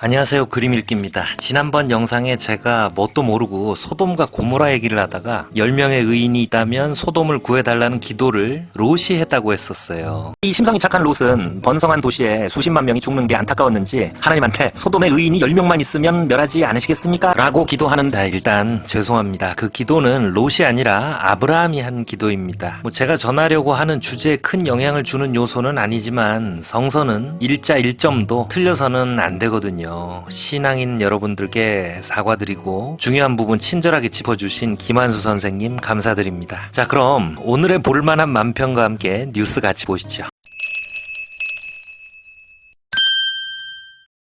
안녕하세요, 그림읽기입니다. 지난번 영상에 제가 뭣도 모르고 소돔과 고모라 얘기를 하다가 10명의 의인이 있다면 소돔을 구해달라는 기도를 롯이 했다고 했었어요. 이 심성이 착한 롯은 번성한 도시에 수십만 명이 죽는 게 안타까웠는지 하나님한테 소돔의 의인이 10명만 있으면 멸하지 않으시겠습니까? 라고 기도하는데, 일단 죄송합니다. 그 기도는 롯이 아니라 아브라함이 한 기도입니다. 제가 전하려고 하는 주제에 큰 영향을 주는 요소는 아니지만 성서는 일자 1점도 틀려서는 안 되거든요. 신앙인 여러분들께 사과드리고 중요한 부분 친절하게 짚어주신 김한수 선생님 감사드립니다. 자, 그럼 오늘의 볼만한 만평과 함께 뉴스 같이 보시죠.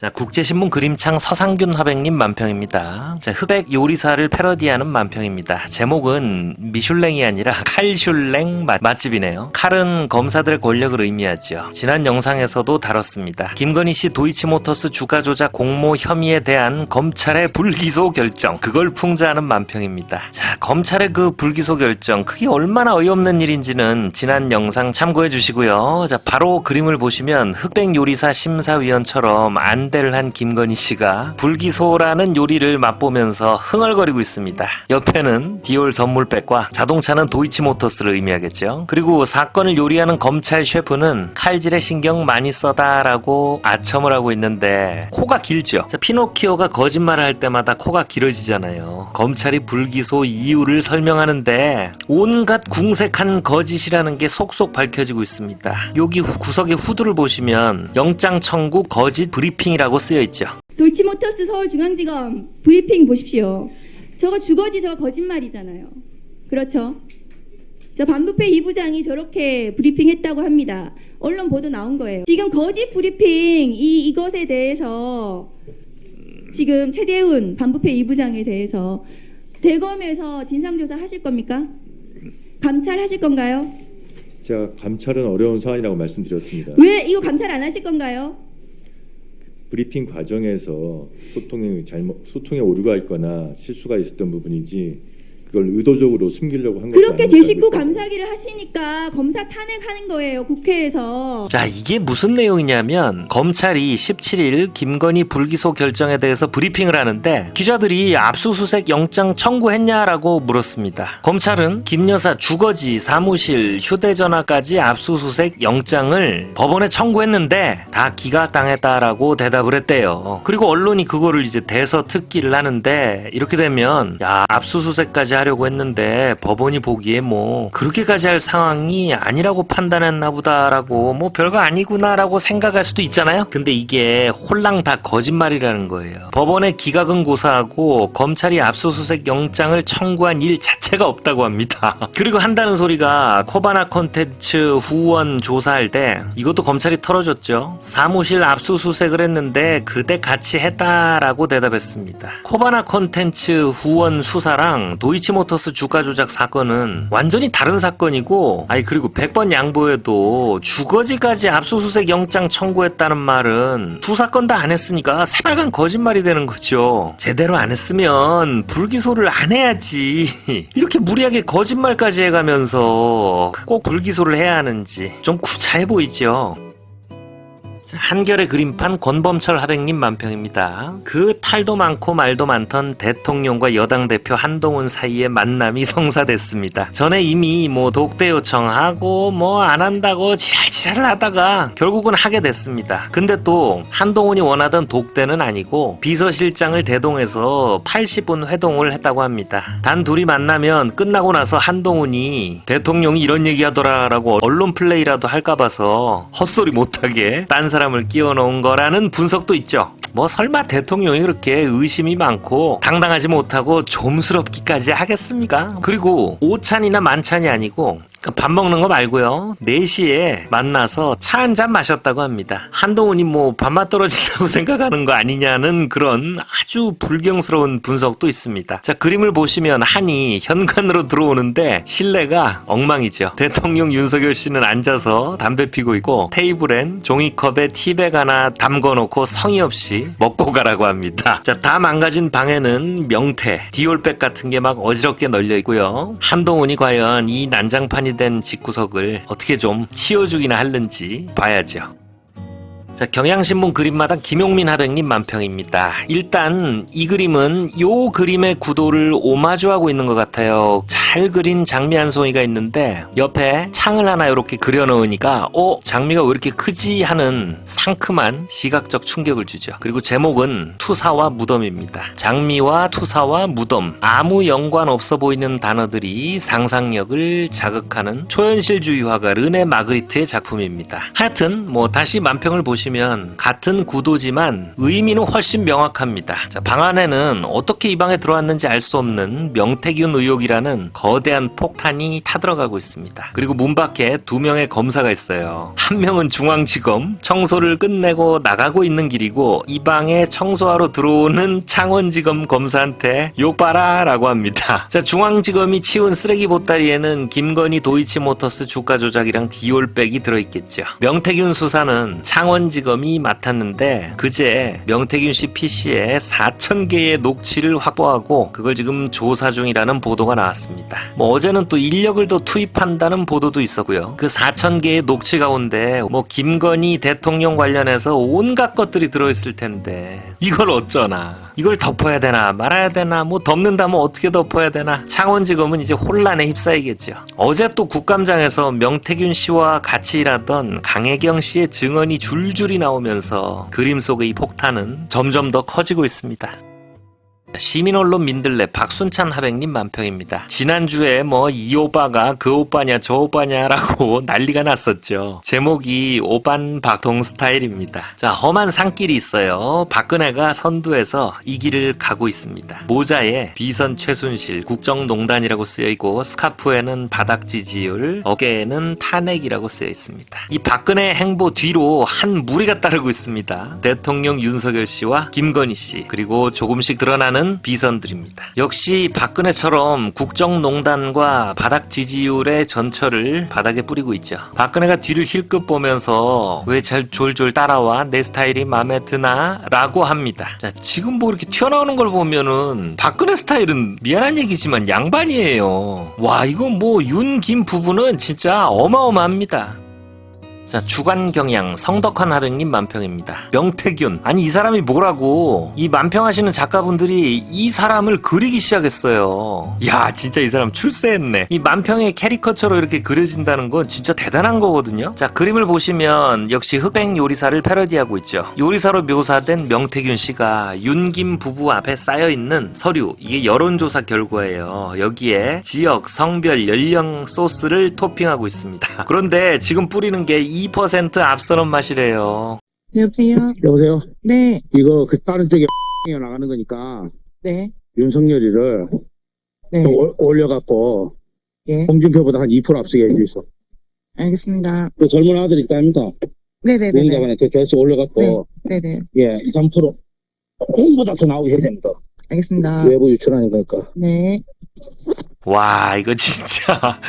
자, 국제신문 그림창 서상균 화백님 만평입니다. 자, 흑백 요리사를 패러디하는 만평입니다. 제목은 미슐랭이 아니라 칼슐랭 맛집이네요. 칼은 검사들의 권력을 의미하죠. 지난 영상에서도 다뤘습니다. 김건희 씨 도이치모터스 주가 조작 공모 혐의에 대한 검찰의 불기소 결정, 그걸 풍자하는 만평입니다. 자, 검찰의 그 불기소 결정, 그게 얼마나 어이없는 일인지는 지난 영상 참고해 주시고요. 자, 바로 그림을 보시면 흑백 요리사 심사위원처럼 안대를 한 김건희 씨가 불기소라는 요리를 맛보면서 흥얼거리고 있습니다. 옆에는 디올 선물백과 자동차는 도이치모터스를 의미하겠죠. 그리고 사건을 요리하는 검찰 셰프는 칼질에 신경 많이 써다라고 아첨을 하고 있는데 코가 길죠. 자, 피노키오가 거짓말을 할 때마다 코가 길어지잖아요. 검찰이 불기소 이유를 설명하는데 온갖 궁색한 거짓이라는 게 속속 밝혀지고 있습니다. 여기 구석의 후드를 보시면 영장 청구 거짓 브리핑이라고 쓰여있죠. 도이치모터스 서울중앙지검 브리핑 보십시오. 저거 주거지, 저거 거짓말이잖아요. 그렇죠? 저 반부패 2부장이 저렇게 브리핑했다고 합니다. 언론 보도 나온 거예요. 지금 거짓 브리핑 이것에 대해서 지금 최재훈 반부패 2부장에 대해서 대검에서 진상조사 하실 겁니까? 감찰하실 건가요? 제가 감찰은 어려운 사안이라고 말씀드렸습니다. 왜 이거 감찰 안 하실 건가요? 브리핑 과정에서 소통에 오류가 있거나 실수가 있었던 부분이지 그걸 의도적으로 숨기려고 한 것도 그렇게 아니고 제 식구 감사기를 하시니까 검사 탄핵하는 거예요, 국회에서. 자, 이게 무슨 내용이냐면 검찰이 17일 김건희 불기소 결정에 대해서 브리핑을 하는데 기자들이 압수수색 영장 청구했냐라고 물었습니다. 검찰은 김 여사 주거지, 사무실, 휴대전화까지 압수수색 영장을 법원에 청구했는데 다 기각당했다라고 대답을 했대요. 그리고 언론이 그거를 이제 대서특기를 하는데, 이렇게 되면 야, 압수수색까지 하려고 했는데 법원이 보기에 뭐 그렇게까지 할 상황이 아니라고 판단했나 보다라고, 뭐 별거 아니구나라고 생각할 수도 있잖아요. 근데 이게 홀랑 다 거짓말이라는 거예요. 법원의 기각은 고사하고 검찰이 압수수색 영장을 청구한 일 자체가 없다고 합니다. 그리고 한다는 소리가 코바나 콘텐츠 후원 조사할 때 이것도 검찰이 털어줬죠. 사무실 압수수색을 했는데 그때 같이 했다라고 대답했습니다. 코바나 콘텐츠 후원 수사랑 도이치모터스 주가 조작 사건은 완전히 다른 사건이고, 그리고 100번 양보해도 주거지까지 압수수색 영장 청구했다는 말은 두 사건 다 안 했으니까 새빨간 거짓말이 되는 거죠. 제대로 안 했으면 불기소를 안 해야지. 이렇게 무리하게 거짓말까지 해가면서 꼭 불기소를 해야 하는지 좀 구차해 보이죠. 한결의 그림판 권범철 하백님 만평입니다. 그 탈도 많고 말도 많던 대통령과 여당 대표 한동훈 사이의 만남이 성사됐습니다. 전에 이미 독대 요청하고 안 한다고 지랄지랄 하다가 결국은 하게 됐습니다. 근데 또 한동훈이 원하던 독대는 아니고 비서실장을 대동해서 80분 회동을 했다고 합니다. 단 둘이 만나면 끝나고 나서 한동훈이 대통령이 이런 얘기하더라라고 언론 플레이라도 할까 봐서 헛소리 못하게 딴 사람을 끼워 넣은 거라는 분석도 있죠. 설마 대통령이 그렇게 의심이 많고 당당하지 못하고 좀스럽기까지 하겠습니까? 그리고 오찬이나 만찬이 아니고 밥 먹는 거 말고요, 4시에 만나서 차 한잔 마셨다고 합니다. 한동훈이 밥맛 떨어진다고 생각하는 거 아니냐는 그런 아주 불경스러운 분석도 있습니다. 자, 그림을 보시면 한이 현관으로 들어오는데 실내가 엉망이죠. 대통령 윤석열 씨는 앉아서 담배 피고 있고 테이블엔 종이컵에 티백 하나 담궈놓고 성의 없이 먹고 가라고 합니다. 자, 다 망가진 방에는 명태, 디올백 같은 게 막 어지럽게 널려 있고요. 한동훈이 과연 이 난장판이 된 집구석을 어떻게 좀 치워주기나 할는지 봐야죠. 자, 경향신문 그림마당 김용민 하백님 만평입니다. 일단 이 그림은 요 그림의 구도를 오마주하고 있는 것 같아요. 잘 그린 장미 한 송이가 있는데 옆에 창을 하나 이렇게 그려놓으니까 장미가 왜 이렇게 크지 하는 상큼한 시각적 충격을 주죠. 그리고 제목은 투사와 무덤입니다. 장미와 투사와 무덤, 아무 연관 없어 보이는 단어들이 상상력을 자극하는 초현실주의 화가 르네 마그리트의 작품입니다. 하여튼 다시 만평을 보시면 같은 구도지만 의미는 훨씬 명확합니다. 자, 방 안에는 어떻게 이 방에 들어왔는지 알 수 없는 명태균 의혹이라는 거대한 폭탄이 타들어가고 있습니다. 그리고 문 밖에 2명의 검사가 있어요. 한 명은 중앙지검, 청소를 끝내고 나가고 있는 길이고 이 방에 청소하러 들어오는 창원지검 검사한테 욕봐라 라고 합니다. 자, 중앙지검이 치운 쓰레기 보따리에는 김건희 도이치모터스 주가 조작이랑 디올백이 들어있겠죠. 명태균 수사는 창원지검이 맡았는데 그제 명태균 씨 PC에 4,000개의 녹취를 확보하고 그걸 지금 조사 중이라는 보도가 나왔습니다. 어제는 또 인력을 더 투입한다는 보도도 있었고요. 그 4,000개의 녹취 가운데 김건희 대통령 관련해서 온갖 것들이 들어있을 텐데 이걸 어쩌나, 이걸 덮어야 되나 말아야 되나, 덮는다면 어떻게 덮어야 되나, 창원지검은 이제 혼란에 휩싸이겠죠. 어제 또 국감장에서 명태균 씨와 같이 일하던 강혜경 씨의 증언이 줄줄이 나오면서 그림 속의 이 폭탄은 점점 더 커지고 있습니다. 시민언론 민들레 박순찬 하백님 만평입니다. 지난주에 이 오빠가 그 오빠냐 저 오빠냐라고 난리가 났었죠. 제목이 오반 박동 스타일입니다. 자, 험한 산길이 있어요. 박근혜가 선두에서 이 길을 가고 있습니다. 모자에 비선 최순실 국정농단이라고 쓰여있고 스카프에는 바닥 지지율, 어깨에는 탄핵이라고 쓰여있습니다. 이 박근혜 행보 뒤로 한 무리가 따르고 있습니다. 대통령 윤석열 씨와 김건희 씨, 그리고 조금씩 드러나는 비선들입니다. 역시 박근혜처럼 국정농단과 바닥 지지율의 전철을 바닥에 뿌리고 있죠. 박근혜가 뒤를 힐끗 보면서 왜 잘 졸졸 따라와, 내 스타일이 마음에 드나 라고 합니다. 자, 지금 이렇게 튀어나오는 걸 보면은 박근혜 스타일은 미안한 얘기지만 양반이에요. 와, 이거 윤 김 부부는 진짜 어마어마합니다. 자, 주간경향 성덕환 하백님 만평입니다. 명태균, 아니 이 사람이 뭐라고, 이 만평하시는 작가분들이 이 사람을 그리기 시작했어요. 야, 진짜 이 사람 출세했네. 이 만평의 캐리커처로 이렇게 그려진다는 건 진짜 대단한 거거든요. 자, 그림을 보시면 역시 흑백 요리사를 패러디하고 있죠. 요리사로 묘사된 명태균 씨가 윤김 부부 앞에 쌓여있는 서류, 이게 여론조사 결과예요. 여기에 지역, 성별, 연령 소스를 토핑하고 있습니다. 그런데 지금 뿌리는 게 2% 앞서는 맛이래요. 여보세요? 여보세요? 네, 이거 다른 쪽에 나가는 거니까 네, 윤석열이를 네, 좀 올려갖고 예, 홍준표보다 한 2% 앞서게 해줄 수 있어. 알겠습니다. 그 젊은 아들 있다 아닙니까? 네네네네. 윤가반에 그 개수 올려갖고 네네. 예, 2, 3% 홍보다 더 나오게 해야 됩니다. 알겠습니다. 외부 유출하는 거니까. 네. 와, 이거 진짜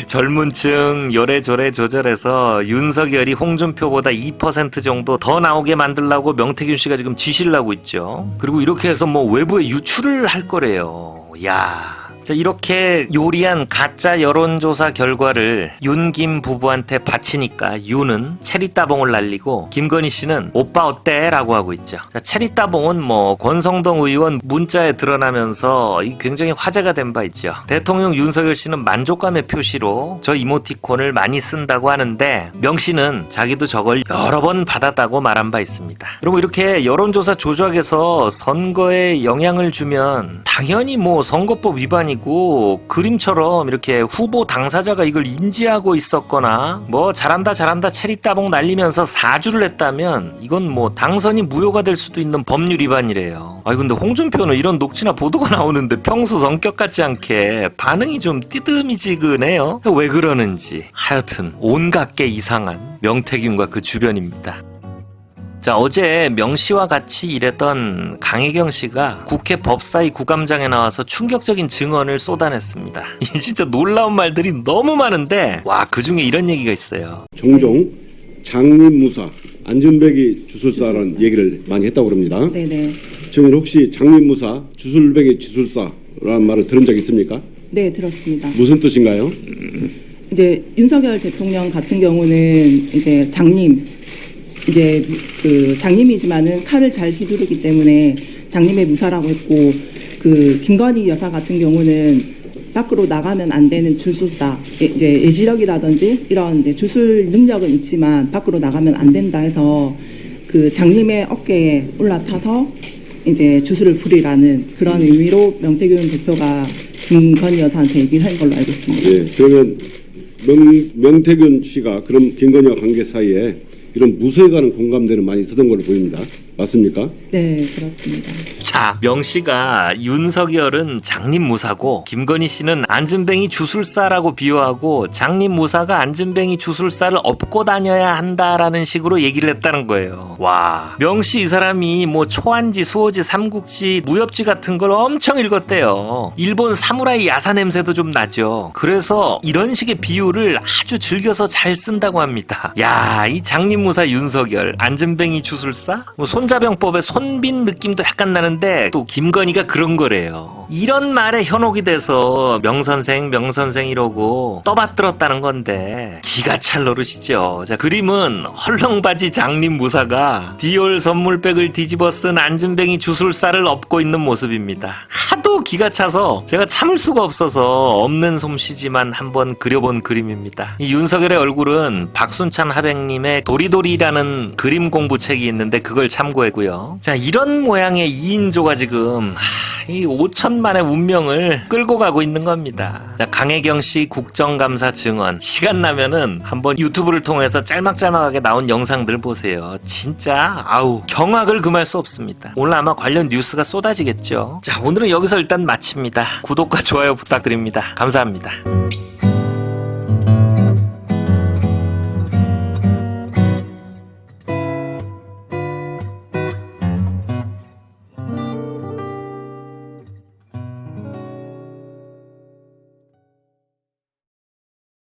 젊은 층 요래조래 조절해서 윤석열이 홍준표보다 2% 정도 더 나오게 만들려고 명태균 씨가 지금 지시를 하고 있죠. 그리고 이렇게 해서 외부에 유출을 할 거래요. 야, 자, 이렇게 요리한 가짜 여론조사 결과를 윤김 부부한테 바치니까 윤은 체리따봉을 날리고 김건희 씨는 오빠 어때? 라고 하고 있죠. 자, 체리따봉은 권성동 의원 문자에 드러나면서 굉장히 화제가 된 바 있죠. 대통령 윤석열 씨는 만족감의 표시로 저 이모티콘을 많이 쓴다고 하는데 명 씨는 자기도 저걸 여러 번 받았다고 말한 바 있습니다. 그리고 이렇게 여론조사 조작에서 선거에 영향을 주면 당연히 선거법 위반이 고 그림처럼 이렇게 후보 당사자가 이걸 인지하고 있었거나 잘한다 체리따봉 날리면서 사주를 했다면 이건 당선이 무효가 될 수도 있는 법률 위반이래요. 아니 근데 홍준표는 이런 녹취나 보도가 나오는데 평소 성격 같지 않게 반응이 좀 띠듬이지근해요. 왜 그러는지. 하여튼 온갖 게 이상한 명태균과 그 주변입니다. 자, 어제 명 씨와 같이 일했던 강혜경 씨가 국회 법사위 국감장에 나와서 충격적인 증언을 쏟아냈습니다. 이 진짜 놀라운 말들이 너무 많은데 그 중에 이런 얘기가 있어요. 종종 장립무사, 안전배기 주술사라는 얘기를 많이 했다고 그럽니다. 네네. 저는 혹시 장립무사, 주술배기 주술사라는 말을 들은 적 있습니까? 네, 들었습니다. 무슨 뜻인가요? 이제 윤석열 대통령 같은 경우는 이제 장님 이제 그 장님이지만은 칼을 잘 휘두르기 때문에 장님의 무사라고 했고, 그 김건희 여사 같은 경우는 밖으로 나가면 안 되는 주술사, 이제 예지력이라든지 이런 이제 주술 능력은 있지만 밖으로 나가면 안 된다 해서 그 장님의 어깨에 올라타서 이제 주술을 부리라는 그런 의미로 명태균 대표가 김건희 여사한테 얘기를 한 걸로 알고 있습니다. 예, 그러면 명태균 씨가 그럼 김건희와 관계 사이에 이런 무소에 관한 공감대는 많이 있었던 걸로 보입니다. 맞습니까? 네, 그렇습니다. 자, 명 씨가 윤석열은 장님 무사고 김건희 씨는 안진뱅이 주술사라고 비유하고 장님 무사가 안진뱅이 주술사를 업고 다녀야 한다라는 식으로 얘기를 했다는 거예요. 와, 명 씨 이 사람이 뭐 초안지, 수호지, 삼국지, 무협지 같은 걸 엄청 읽었대요. 일본 사무라이 야사 냄새도 좀 나죠. 그래서 이런 식의 비유를 아주 즐겨서 잘 쓴다고 합니다. 야, 이 장님 무사 윤석열, 안진뱅이 주술사? 뭐 손자병법의 손빈 느낌도 약간 나는데 또 김건희가 그런 거래요. 이런 말에 현혹이 돼서 명선생 이러고 떠받들었다는 건데 기가 찰 노릇이죠. 자, 그림은 헐렁바지 장님 무사가 디올 선물백을 뒤집어 쓴 안진뱅이 주술사를 업고 있는 모습입니다. 하도 기가 차서 제가 참을 수가 없어서 없는 솜씨지만 한번 그려본 그림입니다. 이 윤석열의 얼굴은 박순찬 하백님의 도리도리라는 그림 공부책이 있는데 그걸 참고했고요. 자, 이런 모양의 2인조가 지금 이 5천만의 운명을 끌고 가고 있는 겁니다. 자, 강혜경 씨 국정감사 증언 시간 나면은 한번 유튜브를 통해서 짤막짤막하게 나온 영상들 보세요. 진짜 아우 경악을 금할 수 없습니다. 오늘 아마 관련 뉴스가 쏟아지겠죠. 자, 오늘은 여기서 일단 마칩니다. 구독과 좋아요 부탁드립니다. 감사합니다.